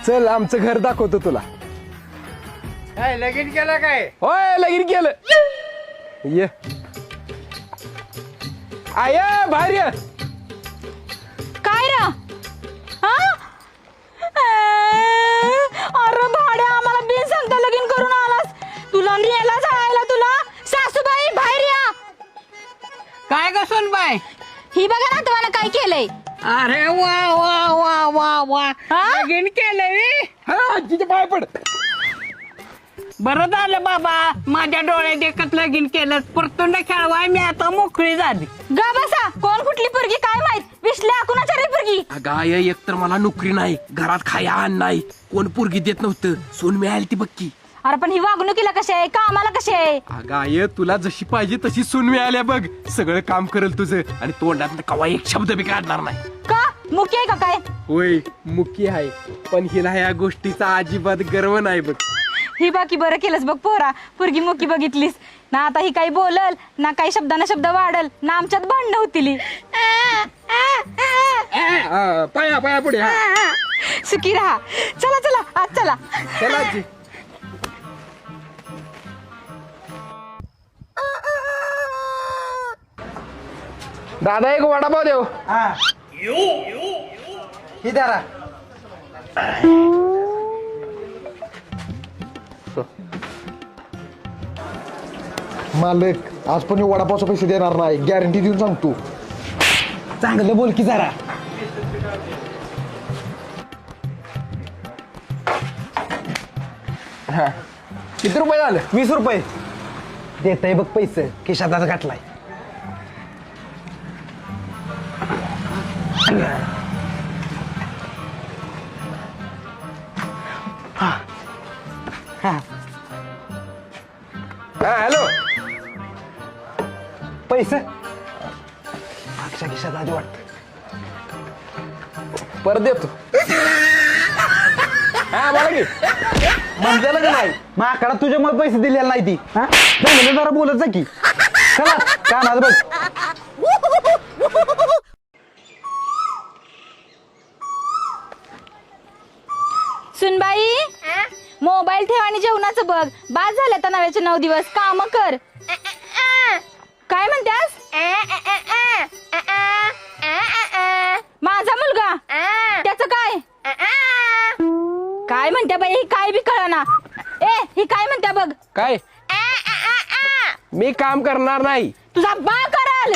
चल आमचं घर दाखवतो तुला. काय लगीन केलं काय? होय लगीन केलं. ये आय बाहेर ये. काय रा अरे भाड्या आम्हाला बिन सांगता लगीन करून आलास. तुला नेला जायला तुला. सासूबाई बाहेर या. काय ग सोनबाई? ही बघा ना तुम्हाला काय केलंय. अरे वा वा वा वा वा हा? लगीन केलंय. हा आजीचे पाय पड. बरं झालं बाबा, माझ्या डोळ्यात एकच लगीन केलं. परतून खेळवाय मी आता मोकळी झाली. गा बसा. कोण कुठली पोरगी काय माहित. विसल्या कुणाच्या रे पोरगी. गाय एक तर मला नोकरी नाही, घरात खाया अन्न नाही, कोण पोरगी देत नव्हतं. सून मिळाली ती बक्की. अरे पण ही वागणुकीला कशी आहे, कामाला कशी आहे. गाय तुला जशी पाहिजे तशी सून मिळाल्या बघ. सगळं काम करेल तुझं आणि तोंडात कवा एक शब्द बी काढणार नाही. का मुकी आहे का काय. होय मुकी आहे, पण हिला या गोष्टीचा अजिबात गर्व नाही बघ. ही बाकी बरं केलंस बघ पोरा. पोरगी मुकी बघितलीस ना. आता ही काही बोलल ना, काही शब्दाना शब्द वाढल ना, आमच्यात भांडणं होतील. पाया पाया पुढे. सुखी राहा. चला चला आज चला. चला आजी. दादा एक वडापाव देव. ही धरा. मालक आज पण वडापावचे पैसे देणार नाही, गॅरंटी देऊन सांगतो. चांगलं बोल की जरा. किती रुपये झालं? 20 रुपये देताय बघ पैसे. खिशात गाठलाय. हा हॅलो. पैसे मागच्या खिशात आधी वाटत. परत देतो. हा बोला की. म्हणलं का नाही माकडा तुझ्यामुळे पैसे दिलेले नाही ती. हा चांगलं जरा बोलत जा की. चला कानात बघ. सुनबाई मोबाईल ठेव आणि जेवणाचं बघ. बाद झालं तर नव्याचे 9 दिवस काम कर. काय म्हणत्यास. माझा मुलगा त्याचं काय. काय म्हणत्या बाई. ही काय बी कळना. ही काय म्हणत्या बघ. काय मी काम करणार नाही. तुझा बा करल.